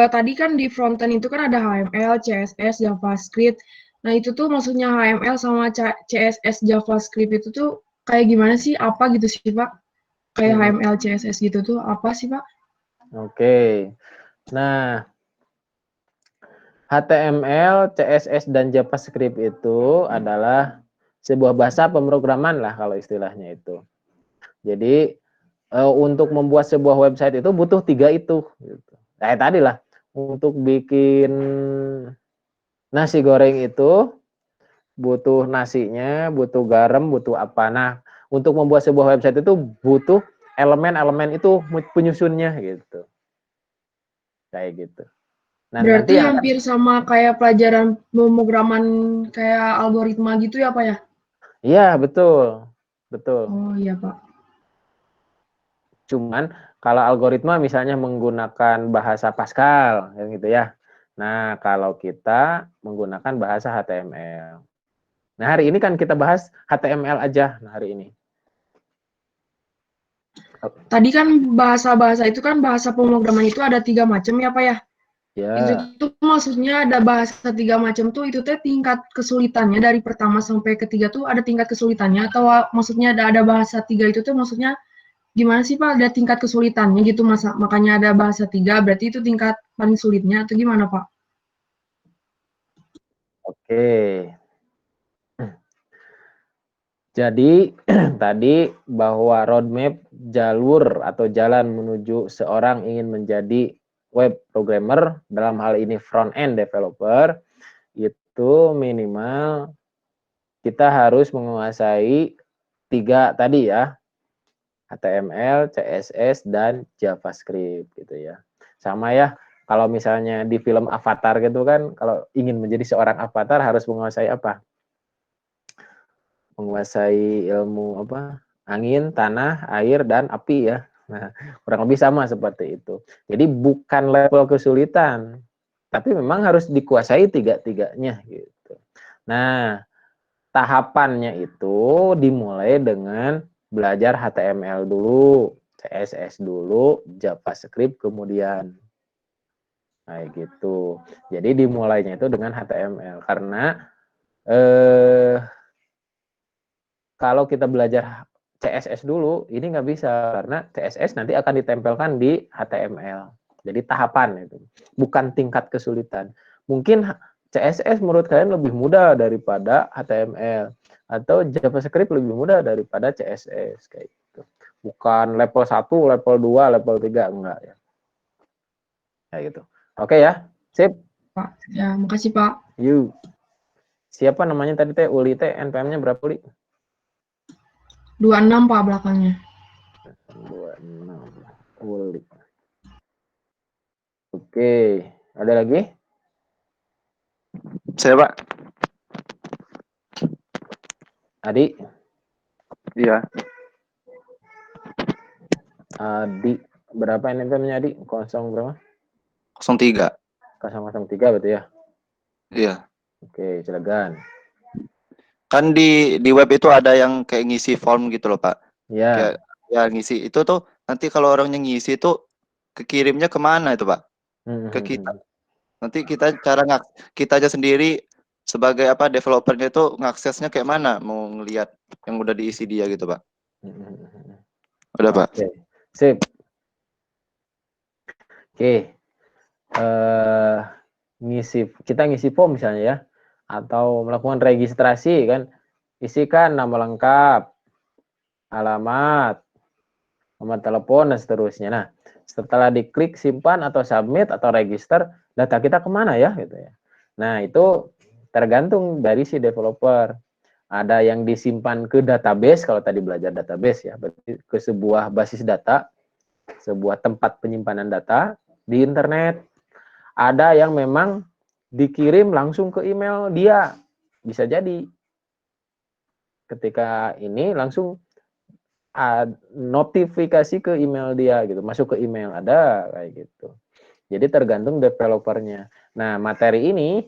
Tadi kan di frontend itu kan ada HTML, CSS, JavaScript. Nah itu tuh maksudnya HTML sama CSS, JavaScript itu tuh kayak gimana sih? Apa gitu sih Pak? Kayak HTML, CSS gitu tuh apa sih Pak? Oke. Nah, HTML, CSS, dan JavaScript itu adalah sebuah bahasa pemrograman lah kalau istilahnya itu. Jadi untuk membuat sebuah website itu butuh 3 itu. Gitu. Kayak tadi lah, untuk bikin nasi goreng itu butuh nasinya, butuh garam, butuh apa. Nah, untuk membuat sebuah website itu butuh elemen-elemen itu penyusunnya gitu. Kayak gitu. Nah, Berarti nanti hampir sama kayak pelajaran pemrograman kayak algoritma gitu ya Pak ya? iya, betul. Betul. Oh iya Pak. Cuman kalau algoritma misalnya menggunakan bahasa Pascal gitu ya. Nah, kalau kita menggunakan bahasa HTML. Nah, hari ini kan kita bahas HTML aja hari ini. Tadi kan bahasa-bahasa itu kan bahasa pemrograman itu ada 3 macam ya Pak ya? Ya. Itu tuh maksudnya ada bahasa 3 macam tuh itu teh tingkat kesulitannya dari pertama sampai ketiga tuh ada tingkat kesulitannya atau maksudnya ada bahasa 3 itu tuh maksudnya gimana sih Pak? Ada tingkat kesulitannya gitu makanya ada bahasa 3 berarti itu tingkat paling sulitnya atau gimana Pak? Oke. Jadi tadi bahwa roadmap jalur atau jalan menuju seorang ingin menjadi web programmer dalam hal ini front end developer itu minimal kita harus menguasai 3 tadi ya, HTML, CSS, dan JavaScript gitu ya. Sama ya, kalau misalnya di film Avatar gitu kan, kalau ingin menjadi seorang avatar harus menguasai apa? Menguasai ilmu apa? Angin, tanah, air, dan api ya. Nah, kurang lebih sama seperti itu. Jadi bukan level kesulitan, tapi memang harus dikuasai 3-3-nya gitu. Nah, tahapannya itu dimulai dengan belajar HTML dulu, CSS dulu, JavaScript kemudian. Kayak gitu. Jadi dimulainya itu dengan HTML karena kalau kita belajar CSS dulu, ini nggak bisa karena CSS nanti akan ditempelkan di HTML. Jadi tahapan itu, bukan tingkat kesulitan. Mungkin CSS menurut kalian lebih mudah daripada HTML atau JavaScript lebih mudah daripada CSS kayak gitu. Bukan level 1, level 2, level 3 enggak ya. Kayak gitu. Oke ya. Sip. Pak, ya makasih Pak. Yuk. Siapa namanya tadi teh? Uli teh, NPM-nya berapa Uli? 26 Pak belakangnya. 26 Uli. Oke, ada lagi? Saya Pak. Adi? Iya. Adi, berapa NPM-nya Adi? 0 berapa? 03. 003 berarti ya? Iya. Oke, silakan. Kan di web itu ada yang kayak ngisi form gitu loh Pak. Ya. Kayak ya ngisi itu tuh nanti kalau orangnya ngisi itu kekirimnya kemana itu Pak? Ke kita. Nanti kita kita aja sendiri sebagai apa developernya itu ngaksesnya kayak mana? Mau ngelihat yang udah diisi dia gitu Pak. Udah Pak. Oke, sip. Oke. Kita ngisi form misalnya ya, atau melakukan registrasi kan, isikan nama lengkap, alamat, nomor telepon dan seterusnya. Nah, setelah diklik simpan atau submit atau register, data kita kemana ya gitu ya. Nah, itu tergantung dari si developer. Ada yang disimpan ke database, kalau tadi belajar database ya, berarti ke sebuah basis data, sebuah tempat penyimpanan data di internet. Ada yang memang dikirim langsung ke email dia, bisa jadi ketika ini langsung notifikasi ke email dia gitu, masuk ke email ada kayak gitu. Jadi tergantung developernya. Nah, materi ini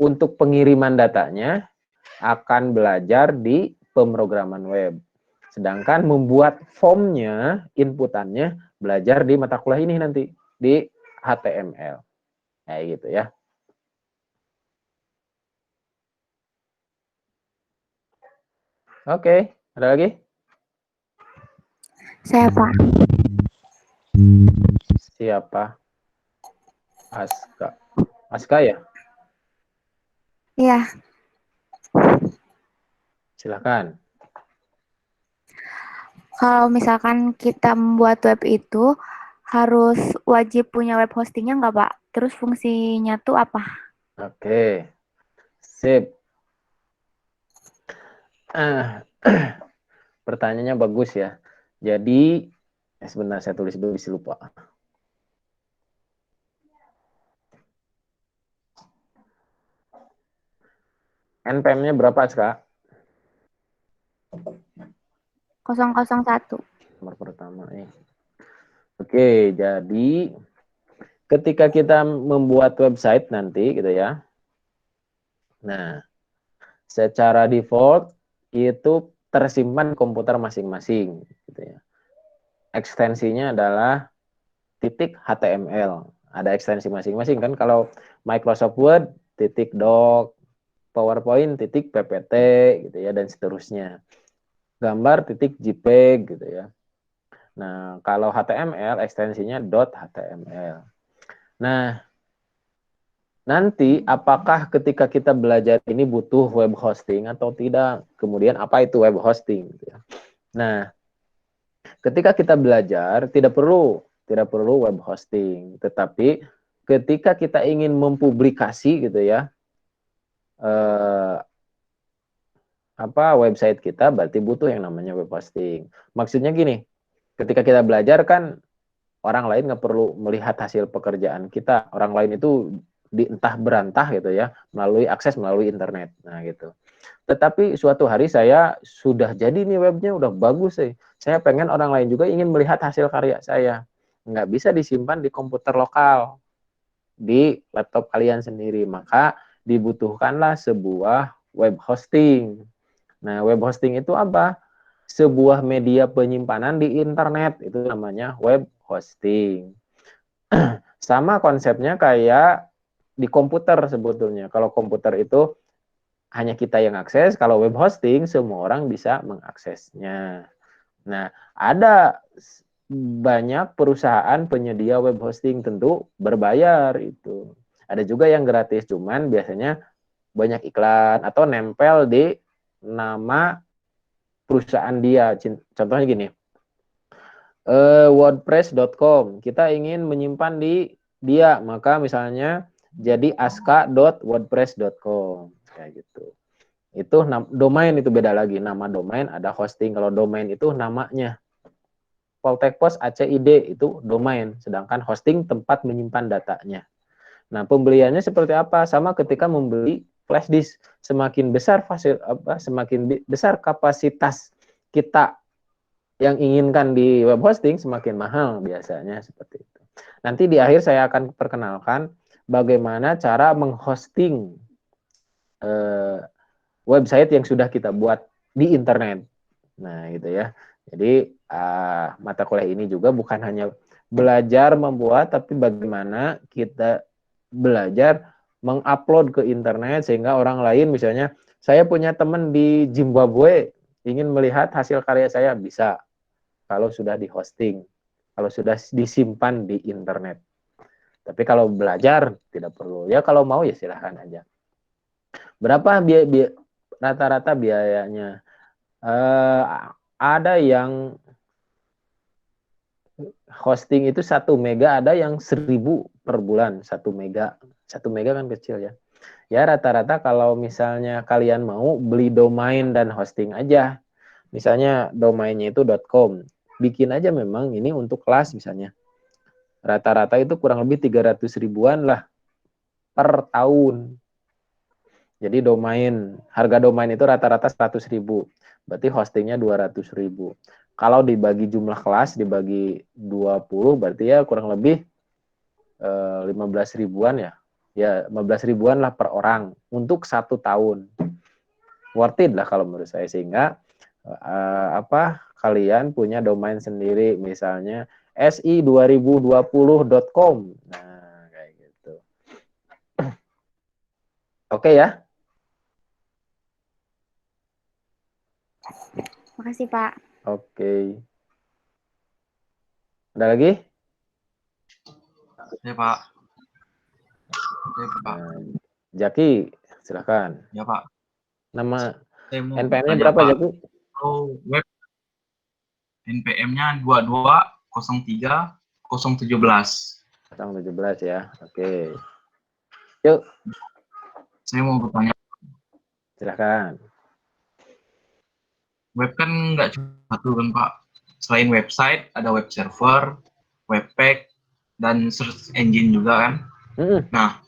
untuk pengiriman datanya akan belajar di pemrograman web. Sedangkan membuat formnya, inputannya belajar di mata kuliah ini nanti di HTML. Kayak gitu ya. Oke, ada lagi? Saya, Pak. Siapa? Aska. Aska ya? Iya, Silakan. kalau misalkan kita membuat web itu harus wajib punya web hostingnya nggak, Pak? Terus fungsinya tuh apa? Oke. Sip. Pertanyaannya bagus ya. Jadi, sebentar saya tulis dulu, bisa lupa. NPM-nya berapa, Kak? 001. Nomor pertama nih. Oke, jadi ketika kita membuat website nanti gitu ya. Nah, secara default itu tersimpan komputer masing-masing gitu ya. Ekstensinya adalah .html. Ada ekstensi masing-masing kan, kalau Microsoft Word .doc, PowerPoint .ppt gitu ya, dan seterusnya. Gambar .jpeg gitu ya. Nah, kalau HTML ekstensinya .html. Nah, nanti apakah ketika kita belajar ini butuh web hosting atau tidak? Kemudian apa itu web hosting? Nah, ketika kita belajar tidak perlu web hosting, tetapi ketika kita ingin mempublikasi gitu ya, website kita, berarti butuh yang namanya web hosting. Maksudnya gini, ketika kita belajar kan orang lain nggak perlu melihat hasil pekerjaan kita, orang lain itu entah berantah gitu ya, melalui internet. Nah gitu. Tetapi suatu hari saya sudah jadi nih webnya, udah bagus sih. Saya pengen orang lain juga ingin melihat hasil karya saya. Nggak bisa disimpan di komputer lokal, di laptop kalian sendiri. Maka dibutuhkanlah sebuah web hosting. Nah, web hosting itu apa? Sebuah media penyimpanan di internet, itu namanya web hosting. Sama konsepnya kayak di komputer sebetulnya. Kalau komputer itu hanya kita yang akses, kalau web hosting semua orang bisa mengaksesnya. Nah, ada banyak perusahaan penyedia web hosting, tentu berbayar itu. Ada juga yang gratis, cuman biasanya banyak iklan atau nempel di nama perusahaan dia. Contohnya gini, wordpress.com, kita ingin menyimpan di dia, maka misalnya jadi aska.wordpress.com kayak gitu. Itu domain, itu beda lagi, nama domain ada hosting. Kalau domain itu namanya Poltekpos ACID, itu domain, sedangkan hosting tempat menyimpan datanya. Nah, pembeliannya seperti apa? Sama ketika membeli flash disk, semakin besar semakin besar kapasitas kita yang inginkan di web hosting, semakin mahal biasanya, seperti itu. Nanti di akhir saya akan perkenalkan bagaimana cara menghosting website yang sudah kita buat di internet. Nah, gitu ya. Jadi mata kuliah ini juga bukan hanya belajar membuat, tapi bagaimana kita belajar mengupload ke internet sehingga orang lain, misalnya saya punya teman di Zimbabwe ingin melihat hasil karya saya, bisa kalau sudah di hosting, kalau sudah disimpan di internet. Tapi kalau belajar tidak perlu. Ya kalau mau ya silahkan aja. Berapa rata-rata biayanya? Ada yang hosting itu 1 mega, ada yang 1.000 per bulan 1 mega. 1 mega kan kecil ya. Ya rata-rata kalau misalnya kalian mau beli domain dan hosting aja. Misalnya domainnya itu .com. Bikin aja memang ini untuk kelas misalnya. Rata-rata itu kurang lebih 300 ribuan lah per tahun. Jadi harga domain itu rata-rata 100 ribu. berarti hostingnya 200.000. Kalau dibagi jumlah kelas, dibagi 20, berarti ya kurang lebih 15 ribuan ya. Ya 15 ribuan lah per orang untuk 1 tahun. Worth it lah kalau menurut saya, sehingga kalian punya domain sendiri, misalnya si2020.com. Nah, kayak gitu. Oke ya. Makasih, Pak. Oke. Ada lagi? Ya, Pak. Ya, Pak. Nah, Jaki, silakan. Ya, Pak. Nama Saya mau NPM-nya bertanya, berapa, Pak. Jaki? Oh, web NPM-nya 2203 017. 17 ya. Oke. Yuk, Saya mau bertanya, silakan. web kan nggak cuma satu kan, Pak. Selain website, ada web server, web pack, dan search engine juga kan. Nah,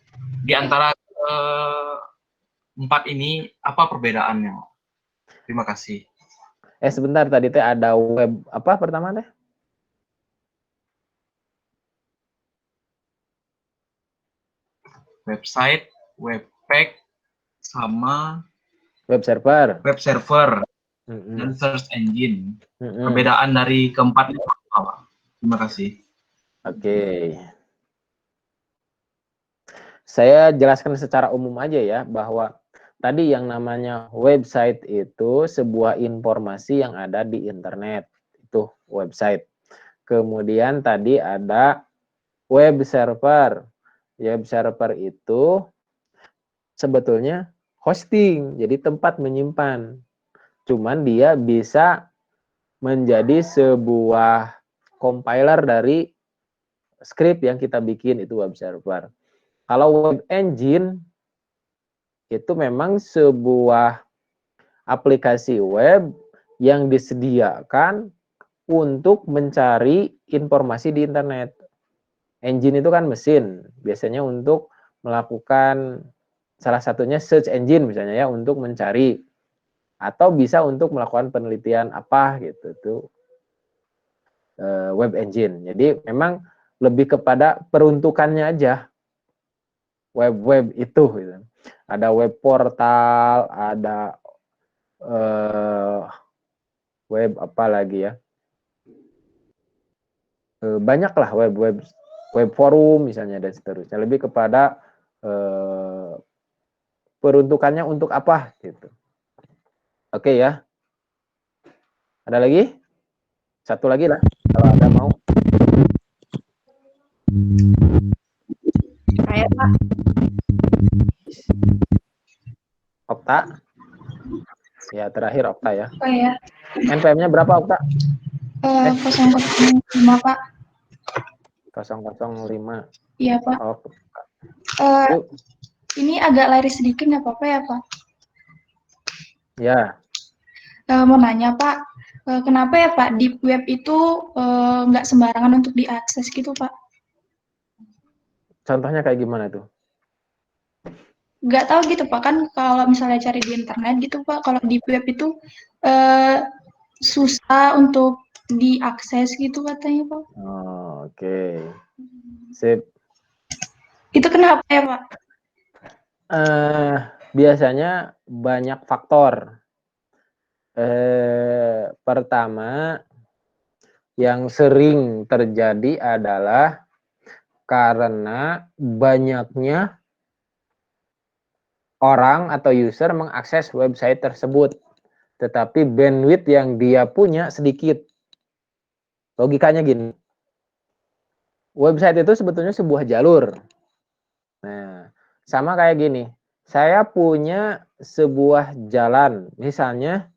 di antara 4 ini, apa perbedaannya? Terima kasih. Sebentar, tadi teh ada web apa pertama teh? Website, web pack, sama Web server. web server dan search engine. Perbedaan dari keempat itu apa? Terima kasih. Oke. Saya jelaskan secara umum aja ya, bahwa tadi yang namanya website itu sebuah informasi yang ada di internet. Itu website. Kemudian tadi ada web server. Web server itu sebetulnya hosting, jadi tempat menyimpan. Cuman dia bisa menjadi sebuah compiler dari script yang kita bikin, itu web server. Kalau web engine itu memang sebuah aplikasi web yang disediakan untuk mencari informasi di internet. Engine itu kan mesin, biasanya untuk melakukan salah satunya search engine misalnya ya, untuk mencari, atau bisa untuk melakukan penelitian apa gitu, itu web engine. Jadi memang lebih kepada peruntukannya aja web itu gitu. Ada web portal, ada web apa lagi ya, banyaklah web forum misalnya dan seterusnya, lebih kepada peruntukannya untuk apa gitu. Oke ya. Ada lagi? Satu lagi lah kalau ada mau. Kayak Pak. Okta. Ya, terakhir Okta ya. Oh ya. NPM-nya berapa Okta? 005 Pak. 005. Iya Pak. Oh. Ini agak lari sedikit, nggak apa-apa ya Pak? Ya. Mau nanya Pak, kenapa ya Pak deep web itu nggak sembarangan untuk diakses gitu Pak? Contohnya kayak gimana tuh? Nggak tahu gitu Pak, kan kalau misalnya cari di internet gitu Pak, kalau deep web itu susah untuk diakses gitu katanya Pak. Oh, oke. Sip. Itu kenapa ya Pak? Biasanya banyak faktor. Pertama, yang sering terjadi adalah karena banyaknya orang atau user mengakses website tersebut, tetapi bandwidth yang dia punya sedikit. Logikanya gini, website itu sebetulnya sebuah jalur. Nah, sama kayak gini, saya punya sebuah jalan, misalnya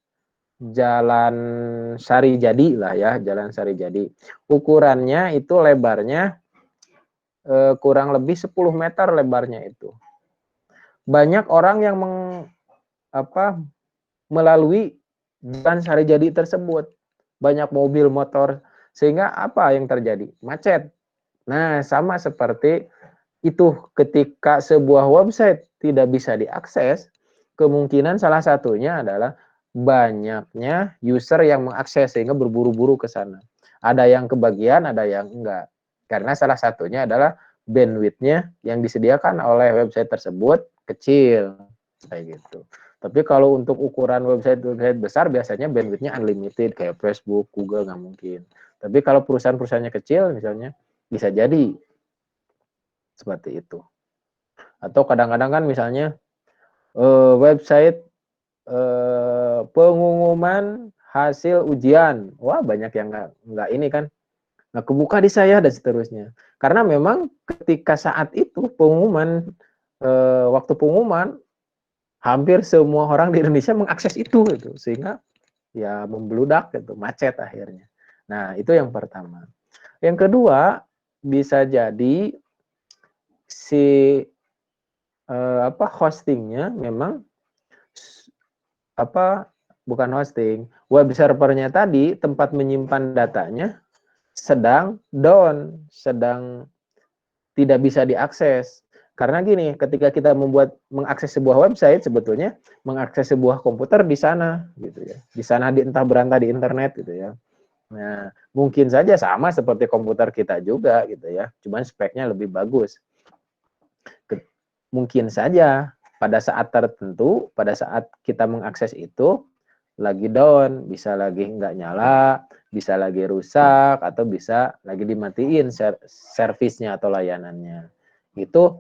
Jalan Sarijadi lah ya, Jalan Sarijadi. Ukurannya itu lebarnya kurang lebih 10 meter lebarnya itu. Banyak orang yang melalui Jalan Sarijadi tersebut. Banyak mobil, motor, sehingga apa yang terjadi? Macet. Nah, sama seperti itu, ketika sebuah website tidak bisa diakses, kemungkinan salah satunya adalah banyaknya user yang mengakses sehingga berburu-buru ke sana. Ada yang kebagian, ada yang enggak. Karena salah satunya adalah bandwidth-nya yang disediakan oleh website tersebut kecil, kayak gitu. Tapi kalau untuk ukuran website-website besar biasanya bandwidth-nya unlimited kayak Facebook, Google nggak mungkin. Tapi kalau perusahaan-perusahaannya kecil misalnya bisa jadi seperti itu. Atau kadang-kadang kan misalnya website pengumuman hasil ujian. Wah, banyak yang nggak ini kan, nggak kebuka di saya dan seterusnya. Karena memang ketika saat itu pengumuman, waktu pengumuman, hampir semua orang di Indonesia mengakses itu gitu, sehingga ya membludak gitu, macet akhirnya. Nah, itu yang pertama. Yang kedua, bisa jadi si hostingnya memang bukan hosting, web servernya tadi tempat menyimpan datanya sedang down, sedang tidak bisa diakses. Karena gini, ketika kita mengakses sebuah website, sebetulnya mengakses sebuah komputer di sana, gitu ya. Di sana entah berantah di internet, gitu ya. Nah, mungkin saja sama seperti komputer kita juga, gitu ya. Cuman speknya lebih bagus. Mungkin saja pada saat tertentu, pada saat kita mengakses itu, lagi down, bisa lagi nggak nyala, bisa lagi rusak, atau bisa lagi dimatiin servisnya atau layanannya. Itu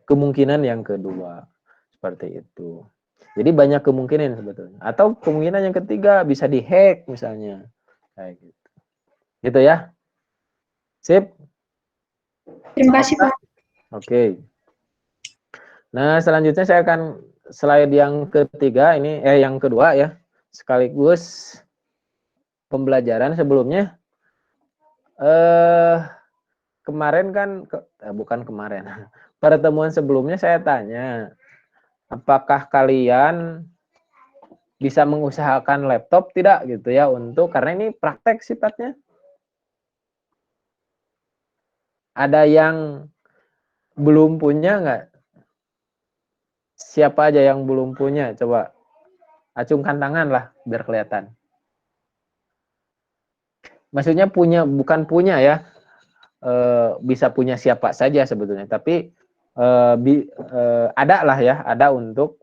kemungkinan yang kedua, seperti itu. Jadi banyak kemungkinan sebetulnya. Atau kemungkinan yang ketiga bisa dihack misalnya, kayak gitu. Gitu ya. Sip. Terima kasih, Pak. Oke. Nah, selanjutnya saya akan slide yang ketiga ini, yang kedua ya, sekaligus pembelajaran sebelumnya. Kemarin kan, bukan kemarin, pertemuan sebelumnya saya tanya, apakah kalian bisa mengusahakan laptop tidak gitu ya karena ini praktek sifatnya. Ada yang belum punya nggak? Siapa aja yang belum punya? Coba acungkan tangan lah biar kelihatan. Maksudnya punya, bukan punya ya. Bisa punya siapa saja sebetulnya. Tapi ada lah ya, ada untuk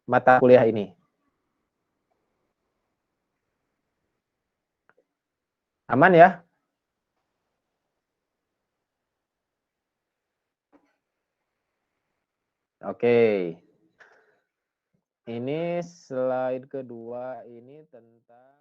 mata kuliah ini. Aman ya? Oke. Ini slide kedua ini tentang